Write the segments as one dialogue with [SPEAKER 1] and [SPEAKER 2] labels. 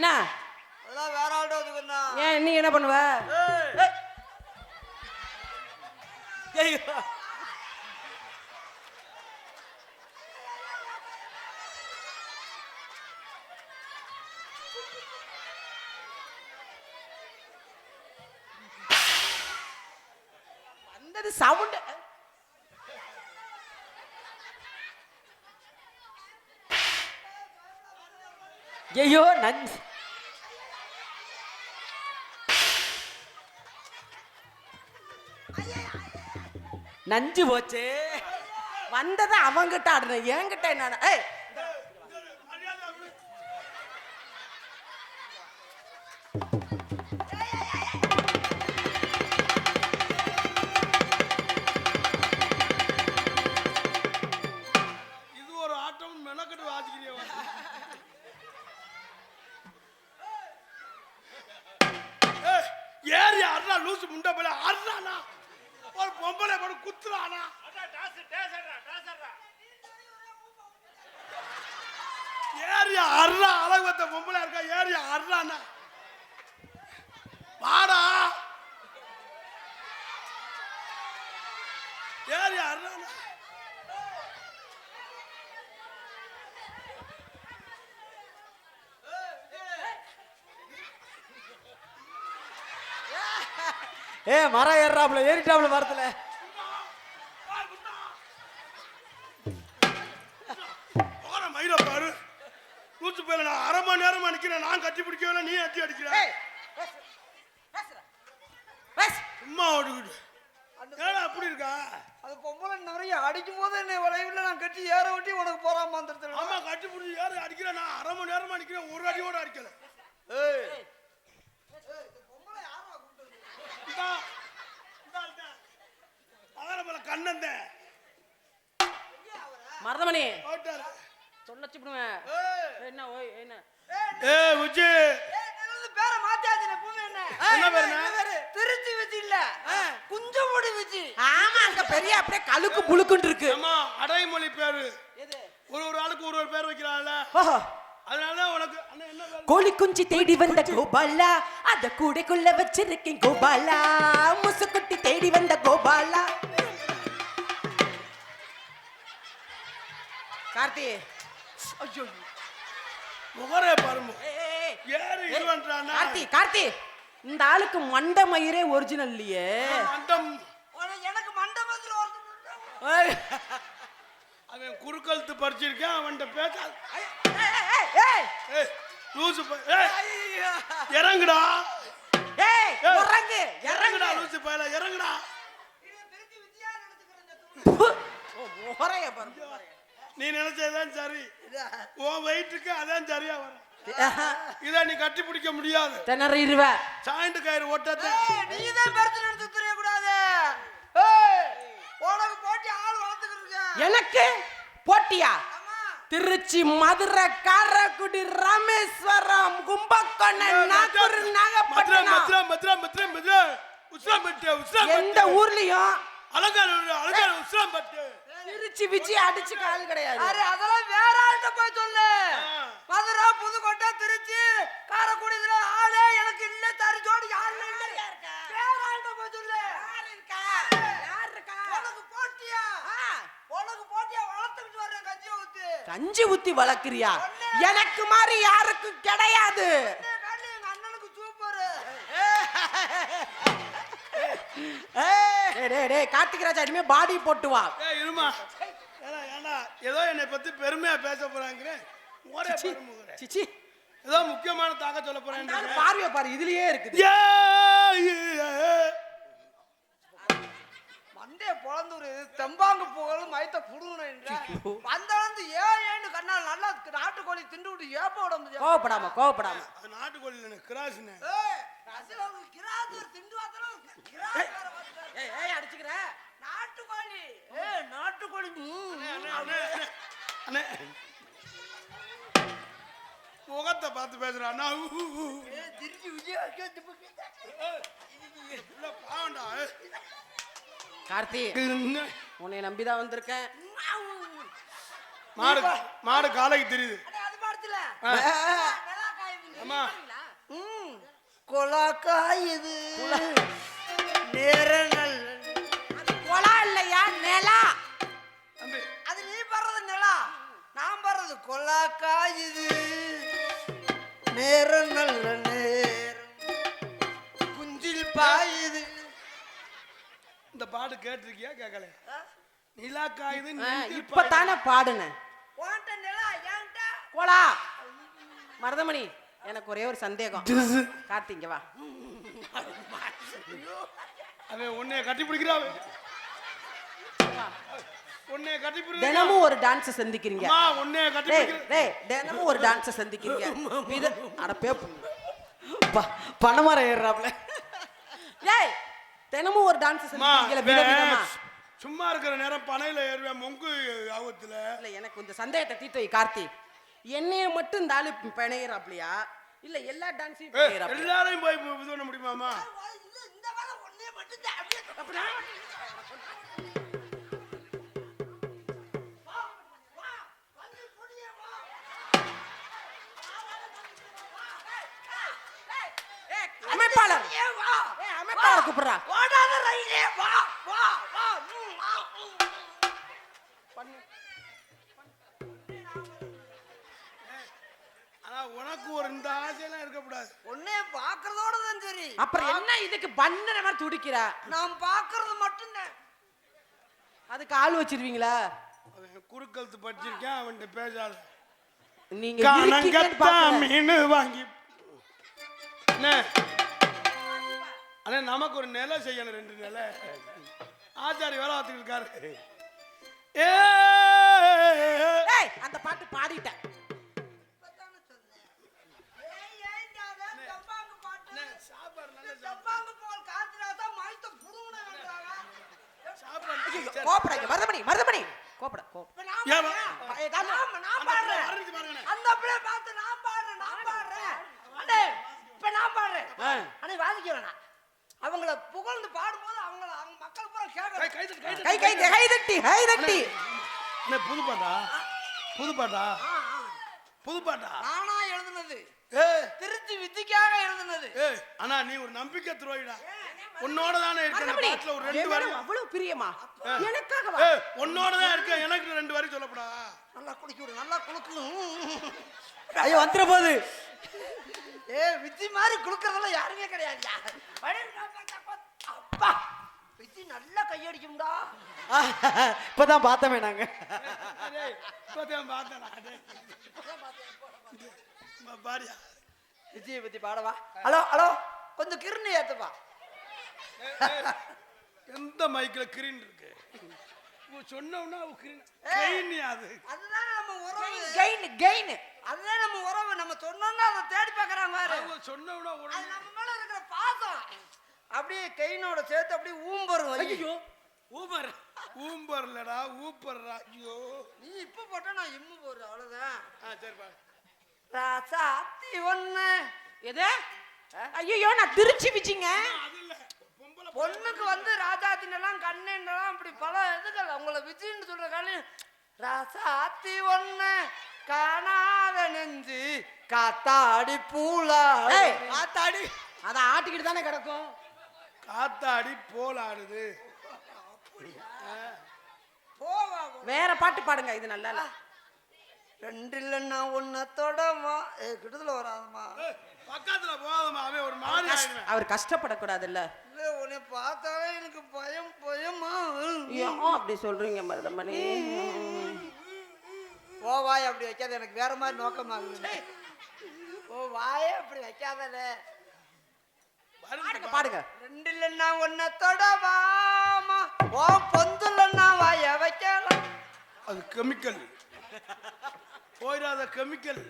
[SPEAKER 1] என்ன
[SPEAKER 2] அதெல்லாம் வேற ஆள்கிட்ட வந்துக்கண்ணா.
[SPEAKER 1] ஏன் நீ என்ன பண்ணுவ?
[SPEAKER 2] ஐயோ
[SPEAKER 1] வந்தது சவுண்ட். ஐயோ நஞ்சு நஞ்சு போச்சு. வந்ததை அவங்கிட்ட ஆடுன, என்கிட்ட என்ன? ஏய்
[SPEAKER 3] இது ஒரு ஆட்டம் மெனக்கட்டு வாசிக்கிறிய. ஏறி அண்ணா லூசு முண்டை போல அண்ணா ஒரு பொம்பளை போட குத்துறானா. ஏரியா அண்ணா அழகு வந்த பொம்பளை இருக்கா. ஏரியா அண்ணா வாடா. ஏரியா அண்ணா
[SPEAKER 2] மரம் ஏறாப்ல ஏறிட்டாப்ல மரத்துல.
[SPEAKER 3] மயில பாரு நூச்சு போயில. நான் அரை மணி நேரமா நிக்கிறேன். நான் கட்டி பிடிக்கவே நீ அட்டி அடிக்கிறேன். சும்மா ஓடுகிட்டு ஏடா அப்படி இருக்கா.
[SPEAKER 2] அது பொம்பளை நிறைய அடிக்கும் போது என்ன வளைவில் நான் கட்டி ஏற ஒட்டி உனக்கு போறாம வந்துருத்தேன்.
[SPEAKER 3] ஆமா கட்டி பிடிச்சி ஏற அடிக்கிறேன். நான் அரை மணி நேரமா நிக்கிறேன். ஒரு அடியோட அடிக்கல. கண்ணந்த
[SPEAKER 1] மருதமணி சொல்லச்சு பண்ணுவேன். என்ன ஓய் என்ன
[SPEAKER 3] உச்சி
[SPEAKER 2] பேரை மாத்தியாச்சு.
[SPEAKER 3] என்ன பேரு?
[SPEAKER 2] திருச்சி வச்சு இல்ல குஞ்சமுடி வச்சு.
[SPEAKER 1] ஆமா அங்க பெரிய அப்படியே கழுக்கு புழுக்குன்னு இருக்கு.
[SPEAKER 3] ஆமா அடைமொழி பேரு. ஒரு ஆளுக்கு ஒரு பேர் வைக்கிறான்ல. அதனால உனக்கு என்ன பேரு?
[SPEAKER 1] கோழி குஞ்சு தேடி வந்த கோபாலா, அத கூடைக்குள்ள வச்சிருக்கேன் கோபாலா. முசுக்குட்டி தேடி வந்த கோபாலா. கார்த்தி
[SPEAKER 3] ஐயோ முகரே பாருங்க. ஏறி இதுவன்றானா.
[SPEAKER 1] கார்த்தி இந்த ஆளுக்கு மண்ட மயிரே ஒரிஜினல் இல்லையே.
[SPEAKER 3] மண்டம்
[SPEAKER 2] எனக்கு மண்டபத்துல
[SPEAKER 3] அவன் குறுக்கழுத்து படிச்சிருக்கேன். அவன்கிட்ட பேச இறங்குடா. இறங்குடா லூசு பயல இறங்குடா. நீ நினைச்சதான் சரி. உன் வயிற்றுக்கு அதான் சரியா வரும். இத நீ கட்டி பிடிக்க முடியாது.
[SPEAKER 1] திணறிடுவ.
[SPEAKER 3] சாய்ந்து கயிறு ஓட்டத்தை
[SPEAKER 2] நீதான் பெருத்து நடத்து தெரியக்கூடாது. உனக்கு போட்டி ஆள் வளர்த்துக்கிட்டு.
[SPEAKER 1] எனக்கு போட்டியா? திருச்சி, மதுரை, காரைக்குடி, ராமேஸ்வரம், கும்பகோணம், நாகூர், நாகப்பட்டினம், எந்த ஊர்லயும் திருச்சி விஜய் அடிச்சு கால் கிடையாது.
[SPEAKER 2] அதெல்லாம் வேற ஆள்கிட்ட போய் சொல்லு. மதுரை, புதுக்கோட்டை, திருச்சி, காரைக்குடி ஆளே எனக்கு இல்ல. தரி ஜோடி ஆள் இல்ல. வேற ஆள்கிட்ட போய் சொல்லு.
[SPEAKER 1] யார் இருக்கா?
[SPEAKER 2] உனக்கு போட்டியா வளர்த்துக்கிட்டு வர்றேன்.
[SPEAKER 1] கஞ்சி ஊத்தி வளர்க்கிறியா? எனக்கு மாதிரி யாருக்கும் கிடையாது.
[SPEAKER 2] எங்க அண்ணனுக்கு சூப்பரு.
[SPEAKER 1] கார்த்திகராஜா இனிமே பாடி போட்டு வா.
[SPEAKER 3] இருமா ஏதோ என்னை பத்தி பெருமையா பேச போறாங்க. ஏதோ முக்கியமான தாக சொல்ல போறேன்.
[SPEAKER 1] பார்வைய பாரு இதுலயே இருக்குது.
[SPEAKER 2] மண்டே பொழந்தூர் தெம்பாங்கு புகழும் மயத்த புடுங்கணும். வந்தாந்து ஏன்னு கண்ணால் நல்லா நாட்டுக்கோழி திண்டு விட்டு ஏப்ப விட முடியாது.
[SPEAKER 1] கோவப்படாம
[SPEAKER 3] நாட்டுக்கோழி கிராஸ்னு
[SPEAKER 2] திண்டு வாத்தலாம்
[SPEAKER 1] அடிச்சுக்கிற
[SPEAKER 2] நாட்டுக்கோழி. நாட்டுக்கோழி
[SPEAKER 3] முகத்தை பார்த்து பேசுறான்.
[SPEAKER 1] கார்த்தி உன்னை நம்பிதான் வந்திருக்கேன்.
[SPEAKER 3] மாடு காலைக்கு தெரியுது. அம்மா
[SPEAKER 2] கொலாக்கா இது நேர நல்ல
[SPEAKER 1] கொலா இல்லையா நிலா.
[SPEAKER 3] தம்பி
[SPEAKER 2] அது நீ பாடுறது நிலா, நான் பாடுறது கொலாக்கா இது நேரம் நல்ல நேரம் குஞ்சில் பாயுது.
[SPEAKER 3] இந்த பாட்டு கேட்டிருக்கியா கேட்கல? நிலா காயுது
[SPEAKER 1] இப்பதானே பாடுனேன்.
[SPEAKER 2] உன்கிட்ட நிலா என்கிட்ட
[SPEAKER 1] கொலா. மருதமணி, எனக்கு ஒரே ஒரு சந்தேகம். கார்த்திங்க வா.
[SPEAKER 3] அவன் உன்னைய கட்டி பிடிக்கிறான், உன்னைய கட்டி பிடிக்கிறான்.
[SPEAKER 1] தினமும் ஒரு டான்ஸ் சந்திக்கிறீங்க.
[SPEAKER 3] உன்னைய கட்டி
[SPEAKER 1] டேய்
[SPEAKER 3] பிடிக்கிறான்.
[SPEAKER 1] டேய், தினமும் ஒரு டான்ஸ் சந்திக்கிறீங்க. இது அடப்பே
[SPEAKER 2] பணமரம் ஏறாப்ல.
[SPEAKER 1] டேய், தினமும் ஒரு டான்ஸ் சந்திக்கிறீங்க விதவிதமா.
[SPEAKER 3] சும்மா இருக்கிற நேரம் பனையில ஏறுவேன் மொங்கு ஆபத்துல.
[SPEAKER 1] இல்ல, எனக்கு இந்த சந்தேகத்தை தீர்த்து வை கார்த்தி. என்னைய மட்டும் இந்த ஆளு பிணையறாப்லையா இல்ல எல்லா டான்ஸையும் பிணையறாப்லையா?
[SPEAKER 3] எல்லாரையும் போய் இது பண்ண முடியுமாமா?
[SPEAKER 2] இந்த வேலை ஒன்னே மட்டும்தான்.
[SPEAKER 1] அமைப்பாளர் அமைப்பாளர் கூப்பிடுறா.
[SPEAKER 2] ஓடாத ரயிலே வா வா வா.
[SPEAKER 3] ஆனா உனக்கு ஒரு இந்த ஆசையெல்லாம் இருக்கக்கூடாது.
[SPEAKER 2] ஒன்னே பாக்குறதோட தான் சரி.
[SPEAKER 1] அப்புறம் என்ன இதுக்கு பண்ணுற மாதிரி துடிக்கிற?
[SPEAKER 2] நான் பாக்குறது மட்டும்தான்.
[SPEAKER 1] அதுக்கு ஆள் வச்சிருவீங்களா?
[SPEAKER 3] அவன் குறுக்கழுத்து படிச்சிருக்கேன், அவன்கிட்ட பேசாத.
[SPEAKER 1] நீங்க இருக்கீங்கன்னு பாக்குறேன்.
[SPEAKER 3] மீன் வாங்கி அண்ணே நமக்கு ஒரு நிலை செய்யணும், 2 நிலை. ஆச்சாரி வேலை பார்த்துட்டு இருக்காரு.
[SPEAKER 1] ஏய், அந்த பாட்டு பாடிட்டேன். கோபடாங்க மருதமணி, மருதமணி கோபட கோபட.
[SPEAKER 2] அந்த பிள்ளை பார்த்து நான் பாடுறேன், நான் பாடுறேன். அண்ணே இப்ப நான் பாடுறேன். அண்ணே வாதிக்க வேணாம். அவங்கள புகழ்ந்து பாடும்போது அவங்கள அவங்க மக்கள் பூரா கேட்கணும்.
[SPEAKER 1] கை கை கை தட்டி கை தட்டி.
[SPEAKER 3] புது பாட்டா? புது பாட்டா? புது பாட்டா?
[SPEAKER 2] நானா எழுதுனது, திருச்சி வித்திக்காக எழுதுனது.
[SPEAKER 3] ஆனா நீ ஒரு நம்பிக்கை துரோகிடா. உன்னோட தானே இருக்க இந்த பாட்டுல ஒரு 2 வரி.
[SPEAKER 1] அவ்வளவு பிரியமா எனக்காக வா.
[SPEAKER 3] உன்னோட தான் இருக்க, எனக்கு 2 வரி சொல்லப்படா.
[SPEAKER 2] நல்லா குடிக்க விடு, நல்லா குளுக்கு.
[SPEAKER 1] ஐயோ வந்துற போது.
[SPEAKER 2] வித்தி மாதிரி குளுக்கறதெல்லாம் யாருமே கிடையாதுயா. அப்பா வித்தி நல்லா கையடிக்கும்டா.
[SPEAKER 1] இப்பதான் பார்த்தோமே நாங்க.
[SPEAKER 3] இப்பதான் பார்த்தேன் பாரியா.
[SPEAKER 2] விஜயை பத்தி பாடவா? ஹலோ ஹலோ, கொஞ்சம் கிருணி ஏத்துப்பா.
[SPEAKER 3] எந்த மைக்ல கிரீன் இருக்கு? சொன்னோம்னா அது
[SPEAKER 2] அதுதான் நம்ம உறவு.
[SPEAKER 1] கெயின் கெயின்,
[SPEAKER 2] அதுதான் நம்ம உறவு. நம்ம சொன்னோம்னா அதை தேடி பார்க்கறாங்க பாரு.
[SPEAKER 3] சொன்னோம்னா
[SPEAKER 2] அது நம்ம மேல இருக்கிற பாசம் அப்படியே கைனோட சேர்த்து அப்படியே ஊம்பரும்.
[SPEAKER 1] ஐயோ
[SPEAKER 3] ஊபர் ஊம்பர்லடா ஊப்பர்ரா. ஐயோ
[SPEAKER 2] நீ இப்ப போட்டா நான் இம்மு போடுறேன், அவ்வளவுதான்.
[SPEAKER 3] சரி பா.
[SPEAKER 2] ராசாத்தி ஒண்ணு
[SPEAKER 1] எது? ஐயோ நான் திருச்சி விச்சிங்க.
[SPEAKER 3] அது இல்ல,
[SPEAKER 2] பொண்ணுக்கு வந்து ராஜாத்தினெல்லாம் கண்ணெல்லாம் அப்படி பல இதுகள் உங்களை விஜயின்னு சொல்ற காலி. ராசாத்தி ஒண்ணு காணாத நெஞ்சு காத்தாடி பூலா.
[SPEAKER 1] காத்தாடி அத ஆட்டிக்கிட்டு தானே கிடக்கும்.
[SPEAKER 3] காத்தாடி போலாடுது.
[SPEAKER 2] போவா
[SPEAKER 1] வேற பாட்டு பாடுங்க, இது நல்லா இல்ல.
[SPEAKER 2] 2 இல்லைன்னா ஒன்ன தொடமா. கிட்டத்துல வராதமா,
[SPEAKER 3] பக்கத்துல போகாதமா. அவன் ஒரு மாதிரி ஆயிடுவேன்.
[SPEAKER 1] அவர் கஷ்டப்படக்கூடாது இல்ல.
[SPEAKER 2] இல்ல உன்னை பார்த்தாலே எனக்கு பயம் பயமா.
[SPEAKER 1] ஏன் அப்படி சொல்றீங்க மருதமணி?
[SPEAKER 2] ஓ வாய் அப்படி வைக்காத, எனக்கு வேற மாதிரி நோக்கமாகுது. ஓ வாய அப்படி வைக்காதல.
[SPEAKER 1] பாடுங்க பாடுங்க.
[SPEAKER 2] 2 இல்லைன்னா ஒன்ன தொடவாமா. ஓ பொந்துலன்னா வாய வைக்கலாம்.
[SPEAKER 3] அது கெமிக்கல், போயிடாத கெமிக்கல்.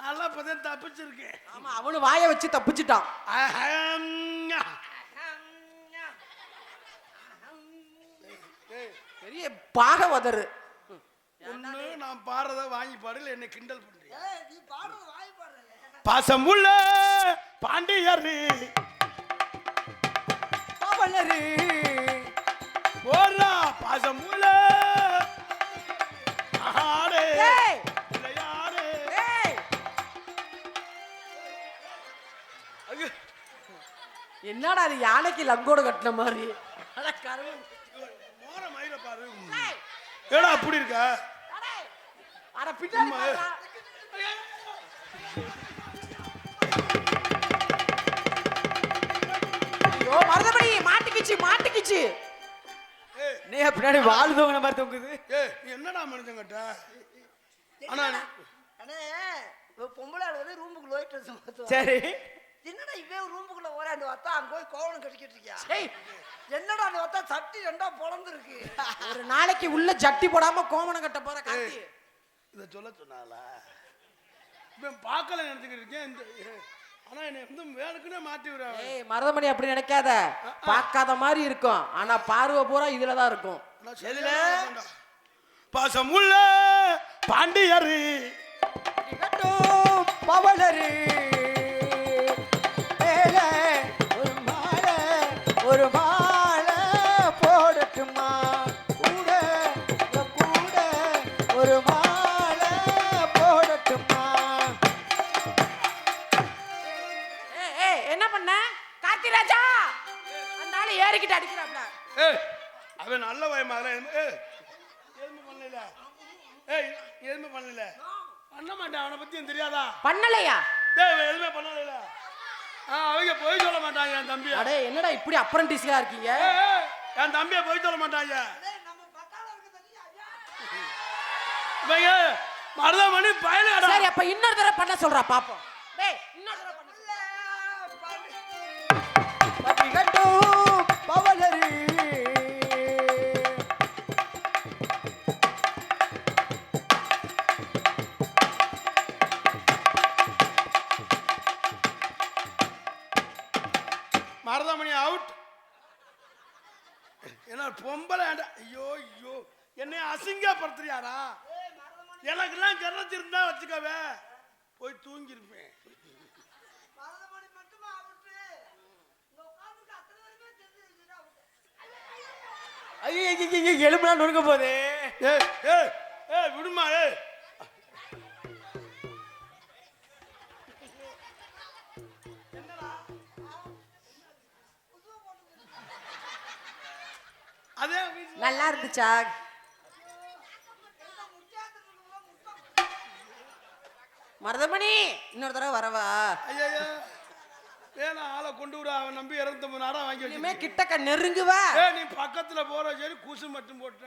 [SPEAKER 3] நல்லா இப்பதான் தப்பிச்சிருக்கேன்.
[SPEAKER 1] ஆமா, அவனு வாய வச்சு தப்பிச்சிட்டான். பெரிய பாக உதறு.
[SPEAKER 3] ஒண்ணு நான் பாடுறத வாங்கி பாடல, என்ன கிண்டல் பண்றியா?
[SPEAKER 2] நீ பாடுறது வாய் பாடுற.
[SPEAKER 3] பாசமுள்ள பாண்டியரு
[SPEAKER 1] பவளரு
[SPEAKER 3] போறா பாசமுள்ள ஆடே
[SPEAKER 1] ஏய்
[SPEAKER 3] இளையாடே.
[SPEAKER 1] ஏய் என்னடா அது யானைக்கு லங்கோடு கட்டின மாதிரி அட கரும.
[SPEAKER 3] மோர மயில பாரு. ஏடா அப்படி இருக்க?
[SPEAKER 1] அட பின்னாடி பாருடா. ஐயோ மருதமணி மாட்டிக்கிச்சு.
[SPEAKER 4] நீ பின்னாடி வால் தூங்குன மாதிரி தொங்குது.
[SPEAKER 3] நீ என்னடா மனுஷன் கட்ட? ஆனா
[SPEAKER 2] அண்ணே பொம்பளை ஆள் வந்து ரூமுக்குள்ள போயிட்டு
[SPEAKER 4] சரி
[SPEAKER 2] என்னடா இவே ரூமுக்குள்ள ஓராண்டு வத்தா அங்க போய் கோவணம் கட்டிக்கிட்டு இருக்கியா?
[SPEAKER 1] ஏய்
[SPEAKER 2] என்னடா அந்த வத்தா சட்டி ரெண்டா பொளந்துருக்கு.
[SPEAKER 1] ஒரு நாளைக்கு உள்ள ஜட்டி போடாம கோமணம் கட்ட போற கார்த்தி.
[SPEAKER 3] இத சொல்ல சொன்னால இவன் பார்க்கல நினைச்சுக்கிட்டு இருக்கேன். இந்த ஆனா என்னை வந்து வேணுக்குன்னே மாட்டி விடுறான்.
[SPEAKER 1] ஏய் மருதமணி அப்படி நினைக்காத. பார்க்காத மாதிரி இருக்கும் ஆனா பார்வை பூரா இதுல தான் இருக்கும்.
[SPEAKER 3] எதுல? பாசமுள்ள பாண்டியரு
[SPEAKER 4] பவளரு ஒரு மாலை போடட்டுமா கூட ஒரு மாலை போடட்டுமா.
[SPEAKER 1] ஏய் என்ன பண்ண கார்த்தி ராஜா? அந்த ஆளு ஏறிக்கிட்டு அடிக்கிறாப்ல.
[SPEAKER 3] அவன் நல்ல வயமாதிரி எதுவுமே பண்ணல. எதுவுமே பண்ணல. பண்ண மாட்டான். அவனை பத்தி எனக்கு தெரியாதா?
[SPEAKER 1] பண்ணலையா?
[SPEAKER 3] எதுவுமே பண்ணல. அவங்க போய் சொல்ல மாட்டாங்க என் தம்பி.
[SPEAKER 1] அடே என்னடா இப்படி அப்ரண்டிஸ்லா இருக்கீங்க?
[SPEAKER 3] என் தம்பியை போய் சொல்ல மாட்டாங்க.
[SPEAKER 2] நம்ம பட்டாளம் இருக்கு தெரியா?
[SPEAKER 3] இவங்க மருதமணி பயல.
[SPEAKER 1] சரி அப்ப இன்னொரு தடவை பண்ண சொல்றா பாப்போம். டேய் இன்னொரு தடவை பண்ண.
[SPEAKER 4] பவளரு
[SPEAKER 3] மருதமணி அவுட். என்ன பொம்பளை? ஐயோ ஐயோ என்னை அசிங்கப்படுத்துறியாரா? எனக்கெல்லாம் கரச்சிருந்தா வச்சுக்கவே போய் தூங்கிருப்பேன்.
[SPEAKER 2] மருதமணி மட்டுமா அவுட்டு? இந்த உட்கார்ந்துட்டு அத்தனை பேருமே தெரிஞ்சுச்சுடா அவுட்டு.
[SPEAKER 4] ஐயோ எலும்புலாம் நொறுங்க போதே.
[SPEAKER 3] விடுமா. அதே
[SPEAKER 1] நல்லா இருந்துச்சா? மருதமணி இன்னொரு தடவை வரவா?
[SPEAKER 3] ஐயா வேணா ஆளை கொண்டு விட. அவன் நம்பி 250 நாடா வாங்கி
[SPEAKER 1] இனிமே
[SPEAKER 3] வச்சு.
[SPEAKER 1] கிட்டக்க நெருங்குவா.
[SPEAKER 3] நீ பக்கத்துல போற சரி குசு மட்டும் போட்ட.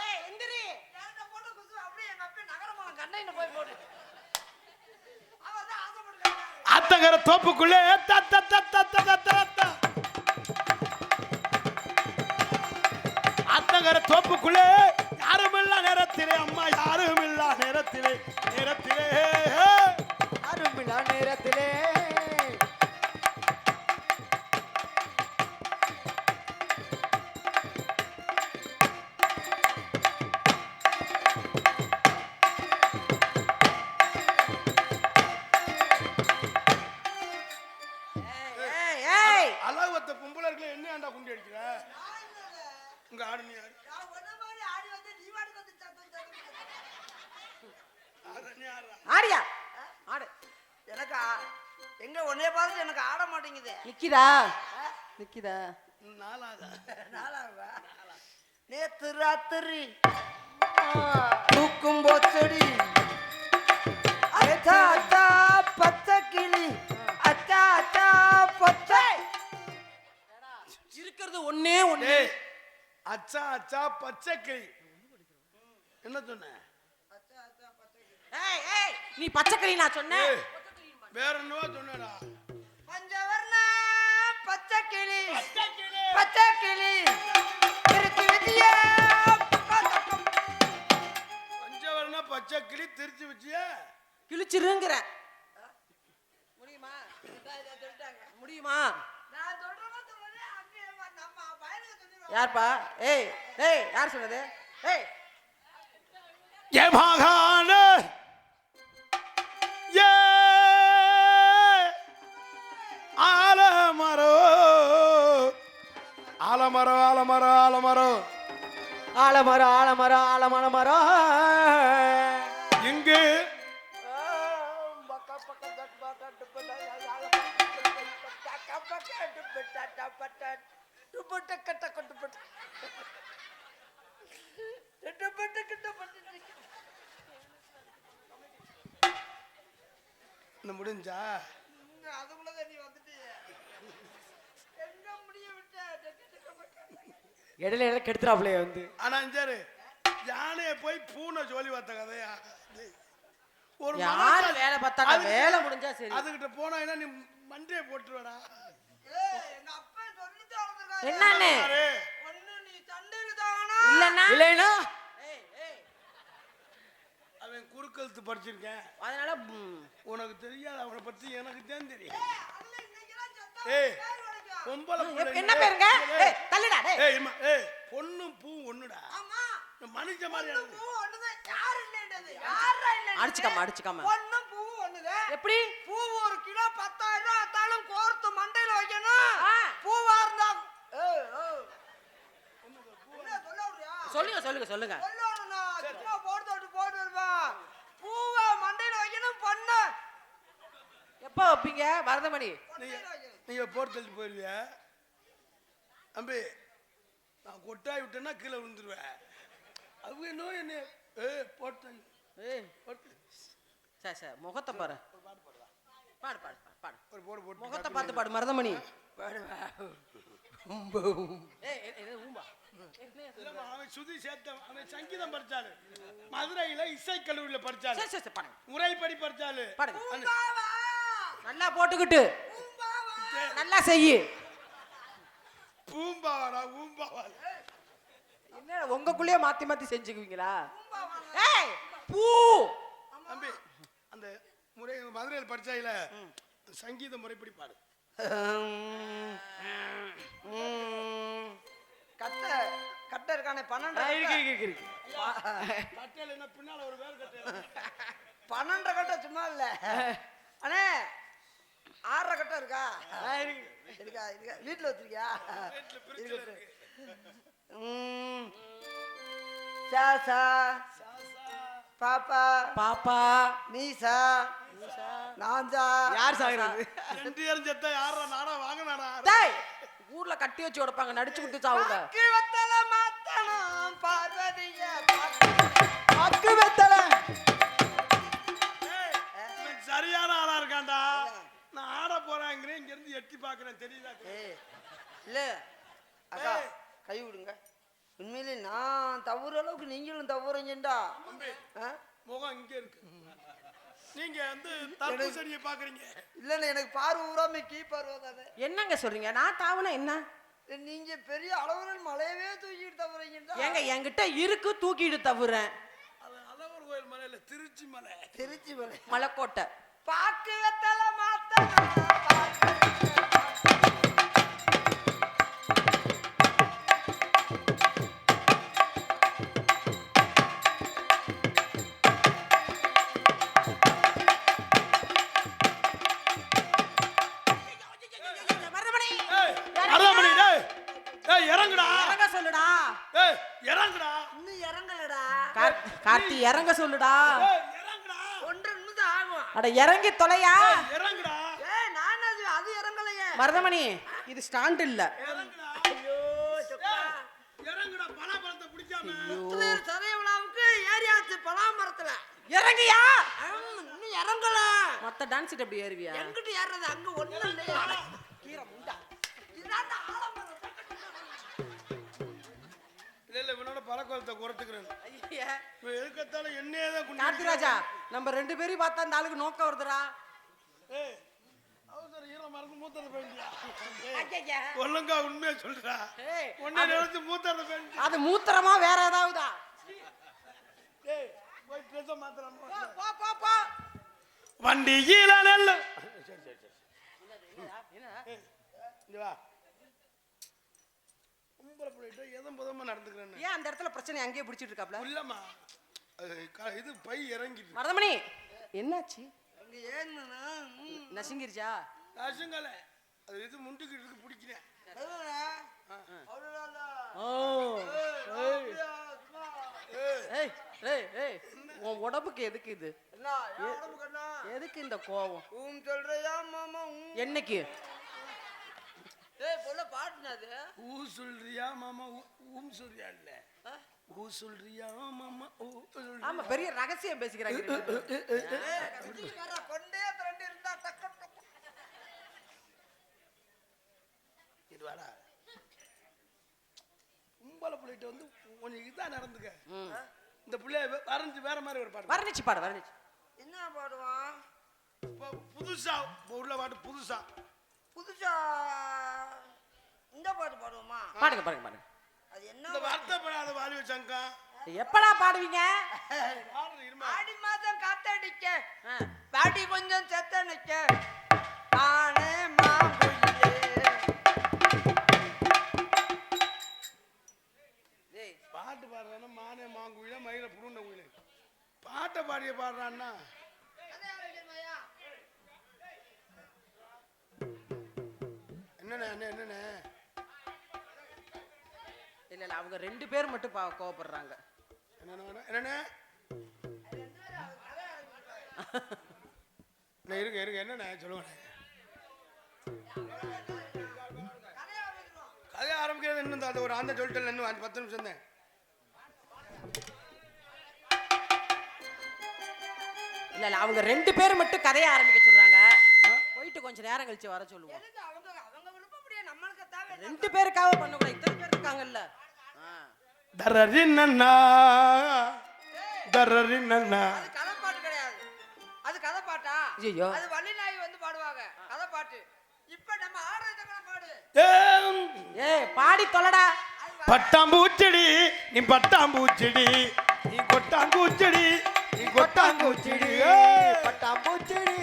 [SPEAKER 1] ஏய் எந்திரி.
[SPEAKER 2] கேட்ட போட்டு குசு அப்படியே எங்க அப்பா நகரமான கண்ணையில போய் போடு. அவர்தான் ஆசைப்படுறாங்க.
[SPEAKER 3] அத்தகர தோப்புக்குள்ளே அத்தகர தோப்புக்குள்ளே யாருமில்லா நேரத்திலே அம்மா யாருமில்லா நேரத்திலே
[SPEAKER 4] அருமிழா நேரத்திலே
[SPEAKER 3] அழகுத்த பொம்பளை இருக்கல என்ன ஏன்டா குண்டி அடிக்கிற? உங்க ஆடு நீ ஆடு.
[SPEAKER 2] நான் ஒண்ணு மாதிரி ஆடி வந்து நீ வாட்டுக்கு வந்து சத்தம்
[SPEAKER 1] ஆடியா ஆடு.
[SPEAKER 2] எனக்கு எங்க உன்னைய பார்த்து எனக்கு ஆட மாட்டேங்குது.
[SPEAKER 1] நிக்கிதா
[SPEAKER 2] நாலாவா? நேத்து ராத்திரி தூக்கும் போச்சடி அத்தா அத்தா பச்சை கிளி அத்தா அத்தா பச்சை
[SPEAKER 1] இருக்கிறது ஒண்ணே ஒண்ணு.
[SPEAKER 3] அச்சா அச்சா பச்சை கிளி என்ன சொன்ன?
[SPEAKER 1] ஏய் ஏய் நீ பச்சைக்கிளி நான் சொன்னேன்.
[SPEAKER 3] வேற என்னவோ சொன்னடா.
[SPEAKER 2] பஞ்சவர்ண பச்சை கிளி பச்சை கிளி திருச்சி விஜய
[SPEAKER 3] பஞ்சவர்ண பச்சை கிளி திருச்சி வச்சிய
[SPEAKER 1] கிழிச்சிருங்கிற முடியுமா? முடியுமா?
[SPEAKER 2] நான் சொல்றேன் சொல்றேன் அங்க நம்ம பயலுக்கு சொல்லிடுவோம்.
[SPEAKER 1] யார்ப்பா? ஏய் ஏய் யார் சொன்னது? ஏய்
[SPEAKER 3] ஏ மகான ஏ ஆலமரோ ஆலமரோ ஆலமரோ ஆலமரோ
[SPEAKER 4] ஆலமரம் ஆலமரம் ஆலமரம்
[SPEAKER 3] இங்கு இந்த முடிஞ்சா
[SPEAKER 2] அதுக்குள்ளதான் நீ வந்துட்டியே. எங்க முடிய விட்ட?
[SPEAKER 4] இடையில இடையில கெடுத்துறாப்லையே வந்து.
[SPEAKER 3] ஆனா சரி யானையை போய் பூனை ஜோலி பார்த்த கதையா ஒரு
[SPEAKER 1] யார்
[SPEAKER 3] மனசாட்சி-
[SPEAKER 1] வேலை பார்த்தாங்க
[SPEAKER 3] அதுகிட்ட-
[SPEAKER 1] வேலை முடிஞ்சா சரி.
[SPEAKER 3] அதுகிட்ட போனா நீ மண்டையை போட்டுருவடா.
[SPEAKER 2] ஏய், எங்க அப்பா சொல்லித்தான் வந்திருக்காரு.
[SPEAKER 1] என்னன்னு
[SPEAKER 3] யாரு?
[SPEAKER 2] ஒண்ணு நீ சண்டைக்கு தானா?
[SPEAKER 1] இல்லன்னா
[SPEAKER 4] இல்லைன்னா
[SPEAKER 3] அவன் குறுக்கெழுத்து படிச்சிருக்கேன்.
[SPEAKER 1] அதனால
[SPEAKER 3] உனக்கு தெரியாது, அவனை பத்தி எனக்கு தான் தெரியும்.
[SPEAKER 2] அல்ல, இன்னைக்கெல்லாம் செத்தா
[SPEAKER 3] ஏய்
[SPEAKER 2] பேர் வரைக்கும்.
[SPEAKER 3] பொம்பளை பிள்ளைங்க.
[SPEAKER 1] என்ன பேருங்க? ஏய், தள்ளுடா டேய்.
[SPEAKER 3] ஏய் இம்மா, ஏய் பொண்ணும் பூ ஒண்ணுடா.
[SPEAKER 2] ஆமா,
[SPEAKER 3] மனுஷ மாதிரி
[SPEAKER 2] பொண்ணும் பூவும் ஒண்ணுதான். யாரு இல்லைன்றது? யாரா இல்லைன்றது?
[SPEAKER 1] அடிச்சுக்காம
[SPEAKER 2] பொண்ணும் பூவும் ஒண்ணுதான்.
[SPEAKER 1] எப்படி
[SPEAKER 2] பூ ஒரு கிலோ 10,000 ரூபாய் ஆத்தாலும் கோர்த்து மண்டையில வைக்கணும்.
[SPEAKER 1] ஆ.
[SPEAKER 2] பூவா இருந்தா ஏய், ஏய். என்ன சொல்ல விடுறியா?
[SPEAKER 1] சொல்லுங்க சொல்லுங்க சொல்லுங்க
[SPEAKER 2] சொல்லணும்னா, சும்மா போட்டு வருவா. பூவை மண்டையில வைக்கணும், பொண்ணு
[SPEAKER 1] எப்ப வைப்பீங்க மருதமணி?
[SPEAKER 2] மண்டையில வைக்கணும்.
[SPEAKER 3] நீங்க போட்டு தள்ளி போயிருவிய அம்பி. நான் கொட்டாய் விட்டேன்னா கீழே விழுந்துருவேன். அது என்ன என்ன போட்டு தள்ளி.
[SPEAKER 1] ஏய் சரி சரி முகத்தை பாரு. பாடு பாடு பாடு பாடு.
[SPEAKER 3] ஒரு போடு போட்டு
[SPEAKER 1] முகத்தை பார்த்து பாடு மருதமணி. ஊம்பா.
[SPEAKER 3] இல்லம்மா, அவன் சுதி சேர்த்த அவன் சங்கீதம் படிச்சாரு. மதுரையில இசை கல்லூரியில படிச்சாரு.
[SPEAKER 1] சரி சரி பாடுங்க
[SPEAKER 3] முறைப்படி படிச்சாரு.
[SPEAKER 1] பாடுங்க.
[SPEAKER 2] பூம்பாவா,
[SPEAKER 1] நல்லா போட்டுக்கிட்டு
[SPEAKER 2] பூம்பாவா.
[SPEAKER 1] நல்லா செய்யு.
[SPEAKER 3] பூம்பாவாடா பூம்பாவா.
[SPEAKER 1] என்ன உங்களுக்குள்ளேயே மாத்தி மாத்தி செஞ்சுக்குவீங்களா? ஏய் பூ
[SPEAKER 3] தம்பி அந்த முறை மதுரையில் படிச்சாயில சங்கீத முறைப்படி பாடு.
[SPEAKER 2] கட்ட இருக்கானே 12
[SPEAKER 4] இருக்கு இருக்கு.
[SPEAKER 3] கட்டையில என்ன பின்னால ஒரு வேறு கட்டை.
[SPEAKER 2] 12 கட்ட சும்மா இல்ல அண்ணே. 6 கட்ட இருக்கா? இருக்கா இருக்கா வீட்டுல வச்சிருக்கியா?
[SPEAKER 3] வீட்டுல பிரிட்ஜ்ல இருக்கு.
[SPEAKER 2] சாசா பாப்பா
[SPEAKER 1] பாப்பா
[SPEAKER 2] மீசா நான்சா.
[SPEAKER 4] யார் சாகுறது?
[SPEAKER 3] ரெண்டு பேரும் செத்தா யாரா நாடா வாங்கினாடா.
[SPEAKER 1] டேய் ஊர்ல கட்டி வச்சு உடைப்பாங்க, நடிச்சு விட்டு சாவுங்க.
[SPEAKER 2] பாக்கு வெத்தல மாத்தணும் பார்வதிய
[SPEAKER 4] பக்கு வெத்தல.
[SPEAKER 3] இவன் சரியான ஆளா இருக்கான்டா. நான் ஆட போறாங்கிறேன், இங்க இருந்து எட்டி பாக்குறேன். தெரியுதா?
[SPEAKER 2] இல்ல அக்கா கை விடுங்க. உண்மையிலே நான் தவறு அளவுக்கு நீங்களும் தவறுங்கடா.
[SPEAKER 3] முகம் இங்க இருக்கு. நீங்க வந்து தப்பு சரியை பாக்குறீங்க.
[SPEAKER 2] இல்லன்னு எனக்கு பார்வை ஊராமே கீ பார்வை தானே.
[SPEAKER 1] என்னங்க சொல்றீங்க? நான் தாவுனா என்ன?
[SPEAKER 2] நீங்க பெரிய அளவுல மலையவே தூக்கிட்டு தவறுங்கடா.
[SPEAKER 1] ஏங்க என்கிட்ட இருக்கு தூக்கிட்டு தவுறேன்.
[SPEAKER 3] அது அழகர் கோயில் மலையில திருச்சி மலை.
[SPEAKER 2] திருச்சி மலை
[SPEAKER 1] மலைக்கோட்டை.
[SPEAKER 2] பாக்கு வெத்தல மாத்தணும்.
[SPEAKER 1] மருதமணி
[SPEAKER 3] அருணாமணி டேய் டேய் இறங்குடா.
[SPEAKER 1] இறங்க சொல்லுடா.
[SPEAKER 3] டேய் இறங்குடா.
[SPEAKER 2] இன்னும் இறங்கலடா.
[SPEAKER 1] கார்த்தி இறங்க சொல்லுடா.
[SPEAKER 3] டேய் இறங்குடா.
[SPEAKER 2] 1 நிமிஷம் ஆகும்.
[SPEAKER 1] அட இறங்கி தொலையா.
[SPEAKER 3] இறங்குடா.
[SPEAKER 2] ஏய் நான் அது இறங்கலையே.
[SPEAKER 1] மருதமணி இது ஸ்டாண்ட் இல்ல.
[SPEAKER 3] இறங்குடா.
[SPEAKER 2] ஐயோ சொக்கா.
[SPEAKER 3] இறங்குடா. பலாப்பழத்தை பிடிக்காம.
[SPEAKER 2] புத்தூர் சதயவிழாவுக்கு ஏரியாச்சு பலாமரத்துல.
[SPEAKER 1] இறங்கியா?
[SPEAKER 2] இன்னும் இறங்கல.
[SPEAKER 1] மொத்த டான்ஸ் எப்படி ஏறுவியா?
[SPEAKER 2] எங்கிட்டு ஏறது? அங்க ஒண்ணும் இல்லையா?
[SPEAKER 1] கீரை முண்டா.
[SPEAKER 2] இதான் ஆலமரம்.
[SPEAKER 3] இல்ல இல்ல இவனோட பழக்கத்தை குறைத்துக்கிறேன்.
[SPEAKER 1] ஐயா
[SPEAKER 3] இவன் எதுக்கத்தாலும் என்னையே தான் குண்டி.
[SPEAKER 1] கார்த்திராஜா நம்ம 2 பேரையும் பார்த்தா அந்த ஆளுக்கு நோக்கம் வருதுடா.
[SPEAKER 3] ஏய் அவசர ஈர மறந்து மூத்தத பேண்டியா.
[SPEAKER 1] ஐயா
[SPEAKER 3] ஒழுங்கா உண்மையை சொல்றா.
[SPEAKER 1] ஏய்
[SPEAKER 3] ஒண்ணே நினைச்சு மூத்தத பேண்டி.
[SPEAKER 1] அது மூத்திரமா வேற ஏதாவதா?
[SPEAKER 3] ஏய் போய் பேச மாத்திரம்.
[SPEAKER 1] போ போ போ.
[SPEAKER 3] வண்டியில நெல்ல. சரி சரி சரி. இங்க வா. உம்பள போயிட்டு எதம் புதமா நடந்துக்கிறேன்னு.
[SPEAKER 1] ஏன் அந்த இடத்துல பிரச்சனை அங்கேயே பிடிச்சிட்டு இருக்காப்ல?
[SPEAKER 3] இல்லம்மா இது பை இறங்கிட்டு.
[SPEAKER 1] மருதமணி என்னாச்சு?
[SPEAKER 2] அங்க ஏறுனா
[SPEAKER 1] நசுங்கிருச்சா?
[SPEAKER 3] நசுங்கல. அது இது முண்டுக்கிட்டு பிடிக்கிறேன்.
[SPEAKER 1] ஓ ஏய் ஏய் ஏய் உன் உடம்புக்கு எதுக்கு இது? எதுக்கு இந்த கோவம்?
[SPEAKER 2] சொல்றியா மாமா?
[SPEAKER 1] என்னைக்கு?
[SPEAKER 2] ஏய் பொண்ணு பாட்டுனது
[SPEAKER 3] ஊ சொல்றியா மாமா ஊம் சொல்றியா இல்ல ஊ சொல்றியா மாமா ஊ சொல்றியா
[SPEAKER 1] ஆமா பெரிய ரகசியம் பேசிக்கிறாங்க
[SPEAKER 2] கொண்டே திரண்டு இருந்தா டக்கு
[SPEAKER 3] இது வாடா கும்பல புள்ளிட்ட வந்து கொஞ்சம் இதா நடந்துக்க இந்த புள்ளைய வரைஞ்சு வேற மாதிரி ஒரு பாட்டு
[SPEAKER 1] வர்ணிச்சு பாடு வர்ணிச்சு
[SPEAKER 2] என்ன பாடுவான்
[SPEAKER 3] புதுசா உள்ள பாட்டு புதுசா
[SPEAKER 2] இந்த பாட்டு பாடுவோமா
[SPEAKER 1] பாடுங்க பாடுங்க பாடுங்க
[SPEAKER 2] அது என்ன
[SPEAKER 3] இந்த வருத்தப்படாத வாலி வச்சாங்க
[SPEAKER 1] எப்படா பாடுவீங்க
[SPEAKER 2] ஆடி மாதம் காத்தடிக்க பாட்டி கொஞ்சம் செத்த நிக்க ஆனே மாங்குயிலே
[SPEAKER 3] பாட்டு பாடுறான்னா மானே மாங்குயில மயில புருண்ட குயில பாட்டை பாடிய பாடுறான்னா என்னண்ணே என்னண்ணே
[SPEAKER 1] இல்ல இல்ல அவங்க 2 பேர் மட்டும் கோவப்படுறாங்க
[SPEAKER 3] என்னண்ணே இருங்க இருங்க என்னண்ணே சொல்லுங்க கதையை ஆரம்பிக்கிறது இன்னும் அது ஒரு அந்த சொல்லிட்டு இன்னும் 10 நிமிஷம் தான்
[SPEAKER 1] இல்ல இல்ல அவங்க 2 பேர் மட்டும் கதைய ஆரம்பிக்க சொல்றாங்க போயிட்டு கொஞ்ச நேரம் கழிச்சு வர சொல்லுவோம்
[SPEAKER 2] அவங்க விருப்பப்படியே நம்மளுக்கு தேவை
[SPEAKER 1] 2 பேருக்காக பண்ணக்கூடாது இத்தனை பேர் இருக்காங்கல்ல
[SPEAKER 3] தரரின்னா தரரின்னா
[SPEAKER 2] அது கதை பாட்டு கிடையாது அது கதை பாட்டா
[SPEAKER 1] ஐயோ
[SPEAKER 2] அது வள்ளிநாயகி வந்து பாடுவாங்க கதை பாட்டு இப்ப நம்ம ஆடுறதுக்கு பாடு
[SPEAKER 1] ஏய் பாடி தொலைடா
[SPEAKER 3] பட்டாம்பூச்செடி நீ பட்டாம்பூச்செடி நீ கொட்டாம்பூச்செடி நீ கொட்டாம்பூச்செடி
[SPEAKER 4] பட்டாம்பூச்செடி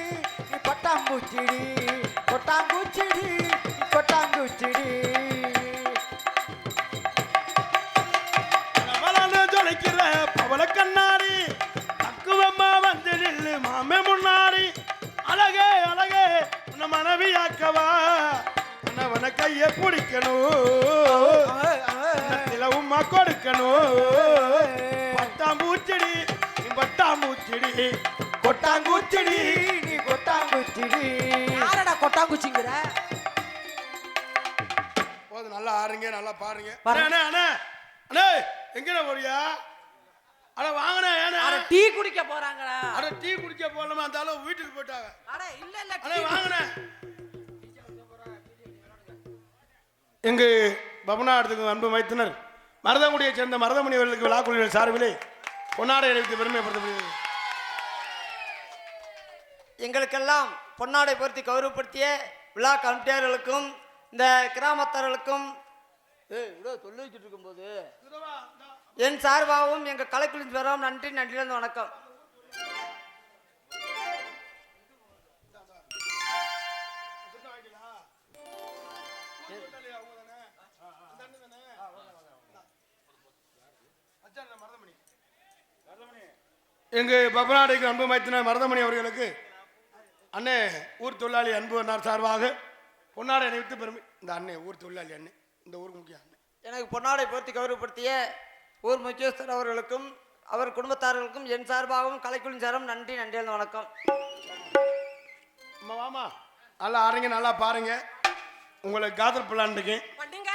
[SPEAKER 4] நீ பட்டாம்பூச்செடி கொட்டாம்பூச்செடி நீ கொட்டாம்பூச்செடி
[SPEAKER 3] ஜொலிக்கிற பவள கண்ணாடி அக்குவம்மா வந்து நில்லு மாமே முன்னாடி அழகே அழகே உன்னை மனைவியாக்கவா உன்னை கையை பிடிக்கணும் உம்மா கொடுக்கணும் பட்டாம்பூச்செடி நீ பட்டாம்பூச்செடி கொட்டாங்கூச்செடி
[SPEAKER 4] நீ கொட்டாம்பூச்செடி
[SPEAKER 1] யாரடா கொட்டாங்குச்சிங்கற
[SPEAKER 3] போது நல்லா ஆடுறீங்க நல்லா பாருங்க
[SPEAKER 1] பாருங்க.
[SPEAKER 3] அண்ணே அண்ணே அண்ணே எங்கண்ணே போறியா அட வாங்கண்ணே ஏண்ணே
[SPEAKER 1] அட டீ குடிக்க போறாங்கடா
[SPEAKER 3] அட டீ குடிக்க போகலாமா அந்த அளவு வீட்டுக்கு போயிட்டாங்க
[SPEAKER 1] அட இல்ல இல்ல
[SPEAKER 3] அண்ணே வாங்கண்ணே எங்கு பபனாடத்துக்கு அன்பு மைத்தினர் மருதங்குடியை சேர்ந்த மருதமணி அவர்களுக்கு விழாக்குழுவின் சார்பிலே பொன்னாடை அணிவித்து பெருமைப்படுத்தப்படுகிறது.
[SPEAKER 4] எங்களுக்கெல்லாம் பொன்னாடை பொருத்தி கௌரவப்படுத்திய விழா கமிட்டியாளர்களுக்கும் இந்த கிராமத்தார்களுக்கும் சொல்லி வச்சுட்டு இருக்கும்போது என் சார்பாகவும் எங்கள் கலைக்குழுவின் சார்பாகவும் நன்றி நன்றியிலிருந்து வணக்கம்.
[SPEAKER 3] எங்கு பபனாடைக்கு அன்பு மைத்தினர் மருதமணி அவர்களுக்கு அண்ணே ஊர் தொழிலாளி அன்பு அண்ணார் சார்பாக பொன்னாடை அணிவித்து பெருமை இந்த அண்ணே ஊர் தொழிலாளி அண்ணே இந்த ஊருக்கு முக்கிய அண்ணே
[SPEAKER 4] எனக்கு பொன்னாடை பொருத்தி கௌரவப்படுத்திய ஊர் முக்கியஸ்தர் அவர்களுக்கும் அவர் குடும்பத்தார்களுக்கும் என் சார்பாகவும் கலைக்குழுவின் சார்பாகவும் நன்றி நன்றியிலிருந்து வணக்கம்.
[SPEAKER 3] அம்மா வாமா நல்லா ஆடுறீங்க நல்லா பாருங்க உங்களுக்கு காதல் பிளான் இருக்கேன்
[SPEAKER 1] பண்ணுங்க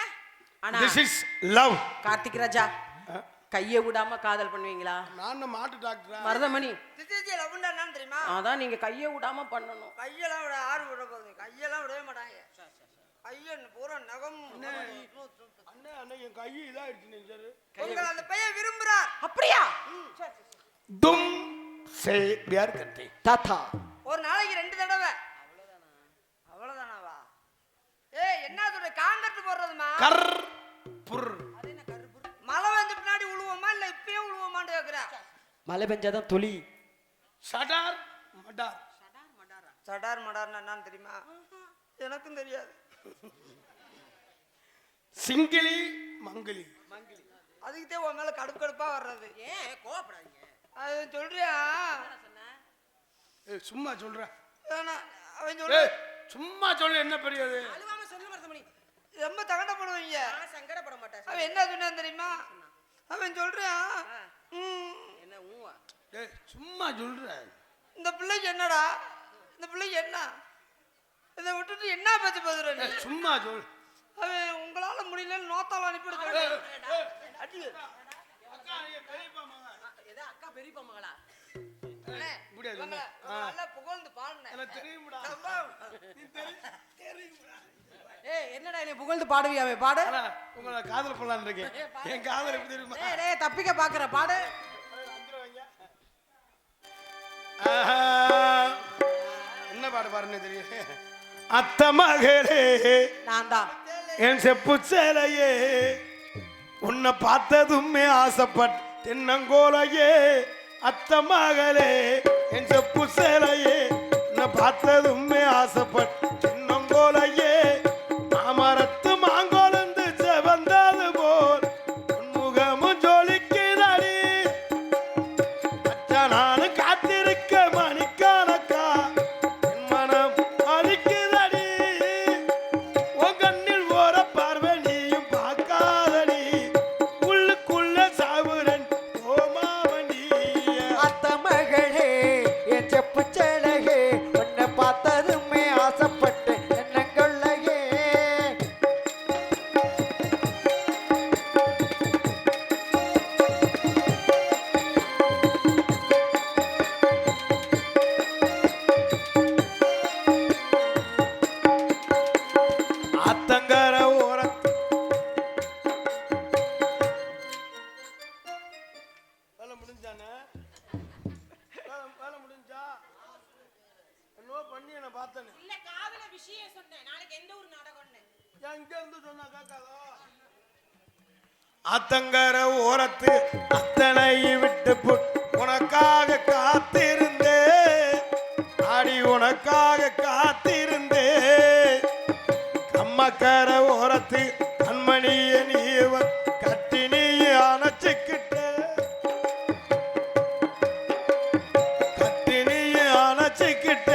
[SPEAKER 1] ஆனா
[SPEAKER 3] திஸ் இஸ் லவ்
[SPEAKER 1] கார்த்திக் ராஜா கையை விடாம காதல் பண்ணுவீங்களா
[SPEAKER 3] நான் மாட்டு டாக்டரா
[SPEAKER 1] மருதமணி
[SPEAKER 2] லவ்னா என்னன்னு தெரியுமா
[SPEAKER 1] அதான் நீங்க கையை விடாம பண்ணணும்
[SPEAKER 2] கையெல்லாம் விட ஆறு விட போகுது கையெல்லாம் விடவே மாட்டாங்க கையன் பூரா நகம்
[SPEAKER 3] அண்ணே அண்ணே என் கை இதாயிடுச்சு சார்
[SPEAKER 2] உங்களை அந்த பையன் விரும்புறார்
[SPEAKER 1] அப்படியா
[SPEAKER 3] தும் சே பியார் கர்த்தே
[SPEAKER 4] தாத்தா
[SPEAKER 2] ஒரு நாளைக்கு 2 தடவை அவ்வளவுதானாவா ஏய் என்ன சொல்ற காங்கட்டு போடுறதுமா
[SPEAKER 3] கர் புர்
[SPEAKER 2] மழை வந்து பின்னாடி உழுவோமா இல்ல இப்பயே உழுவோமான்னு கேக்குற
[SPEAKER 4] மழை பெஞ்சாதான் துளி
[SPEAKER 3] சடார் மடார்
[SPEAKER 2] சடார் மடார்னா என்னன்னு தெரியுமா எனக்கும் தெரியாது
[SPEAKER 3] சிங்கிலி மங்கிலி
[SPEAKER 2] அதுக்குதே உன் மேல கடுப்பு கடுப்பா வர்றது
[SPEAKER 1] ஏன் கோவப்படாதீங்க
[SPEAKER 2] அது சொல்றியா
[SPEAKER 3] ஏய் சும்மா சொல்றேன்
[SPEAKER 2] அவன் சொல்ற
[SPEAKER 3] சும்மா சொல்ல என்ன பெரியது
[SPEAKER 1] அழுவாம சொல்லு மருதமணி
[SPEAKER 2] ரொம்ப தகடப்படுவீங்க
[SPEAKER 1] நான் சங்கடப்பட மாட்டேன்
[SPEAKER 2] அவன் என்ன சொன்னான் தெரியுமா அவன் சொல்றான்
[SPEAKER 1] என்ன ஊவா
[SPEAKER 3] ஏய் சும்மா சொல்றேன்
[SPEAKER 2] இந்த பிள்ளைக்கு என்னடா இந்த பிள்ளைக்கு என்ன இதை விட்டுட்டு என்ன பத்தி பேசுற நீ
[SPEAKER 3] சும்மா சொல்
[SPEAKER 2] அவன் உங்களால முடியலன்னு நோத்தால அனுப்பிவிட சொல்றேன். அடி. ஏதோ அக்கா பெரியப்பா மகளா? அண்ணே,
[SPEAKER 3] இப்படி அது
[SPEAKER 2] இவங்கள நல்லா புகழ்ந்து பாடுனேன்.
[SPEAKER 3] எனக்கு தெரியும்டா.
[SPEAKER 1] ஏய் என்னடா நீ புகழ்ந்து பாடுவியாவே பாடு.
[SPEAKER 3] ஆனா, உங்களை காதல் பண்ணலான்னு இருக்கேன். என் காதல் எப்படி தெரியுமா?
[SPEAKER 1] டேய் டேய் தப்பிக்க பாக்குற பாடு.
[SPEAKER 3] ஆஹா. என்ன பாடு பாருன்னு தெரியும். அத்த மகளே
[SPEAKER 1] நான் தான்.
[SPEAKER 3] என் செப்பு சேலையே உன்னை பார்த்ததுமே ஆசைப்பட் தென்னங்கோலையே. அத்த மகளே என் செப்பு சேலையே உன்னை பார்த்ததுமே ஆசைப்பட் தென்னங்கோலையே. மாமரத்து மாங்கொழுந்து செவந்தது போல் உன்முகமும் ஜொலிக்குதடி. அச்சா நானும் காத்திருக்க மணிக்கணக்கா என் மனம் அழிக்குதடி. உன் கண்ணில் ஓர பார்வை நீயும் பார்க்காதடி. உள்ளுக்குள்ள சாவுரன் ஓமாவண்டி.
[SPEAKER 1] அத்த மகளே என் செப்பு சேலையே உன்னை பார்த்ததுமே ஆசைப்பட்டு என்னங்கொள்ளையே.
[SPEAKER 3] ஆத்தங்கர ஓரத்து வேலை முடிஞ்சானே? வேலை முடிஞ்சா என்னவோ பண்ணி என்ன பார்த்தேன்னு.
[SPEAKER 1] இல்ல காதுல விஷயம் சொன்னேன். நாளைக்கு எந்த ஊர் நாடகம்னு.
[SPEAKER 3] ஏன் இங்க இருந்து சொன்னா கேட்காதோ? ஆத்தங்கர ஓரத்து அத்தனை விட்டு உனக்காக காத்திருந்தே. ஆடி உனக்காக காத்திருந்தே. கம்மக்கர ஓரத்து கண்மணிய நீவன் கட்டி நீ அணைச்சிக்கிட்ட. கட்டி நீ அணைச்சிக்கிட்ட.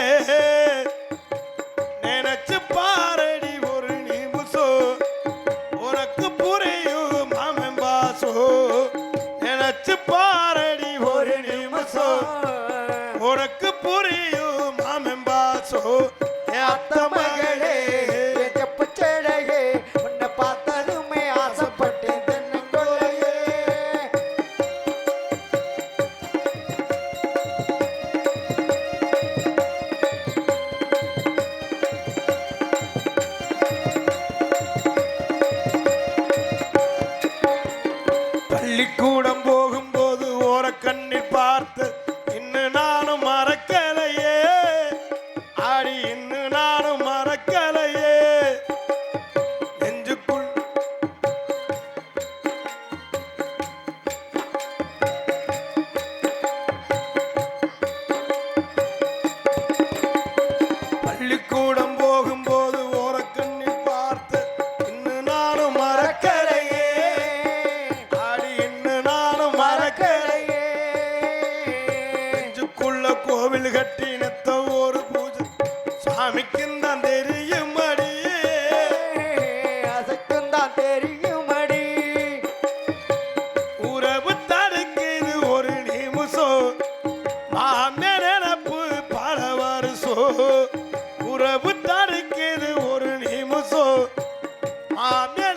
[SPEAKER 3] நினைச்சு பாரடி ஒரு நிமிஷம் உனக்கு புரியும் மாமன் பாசோ. நினைச்சு பாரடி ஒரு நிமிஷம் உனக்கு புரியும் மாமன் பாசோ. என் அத்த மகளே
[SPEAKER 1] என் செப்பு சேலையே உன்னை பார்த்ததுமே ஆசைப்பட்டு தென்னங்கொள்ளையே.
[SPEAKER 3] பள்ளிக்கூடம் போகும்போது ஓரக்கண்ணில் பார்த்து இன்னும் நானும் மறக்கலையே. ஆடி இன்னும் நானும் மறக்கலையே. நெஞ்சுக்குள் பள்ளிக்கூடம் போகும்போது ஓரக்கண்ணில் பார்த்து இன்னும் நானும் மறக்கலையே. ஆடி இன்னும் நானும் மறக்கலையே. நெஞ்சுக்குள்ள கோவில் கட்டினத்த ஒரு பூஜை சாமிக்கும் தான் தெரியும் அடியே.
[SPEAKER 1] அசைக்கும் தான் தெரியும் அடி.
[SPEAKER 3] உறவு தடுக்குது ஒரு நிமிஷம் மாமே நினப்பு பல வருஷம். உறவு தடுக்குது ஒரு நிமிஷம் மாமே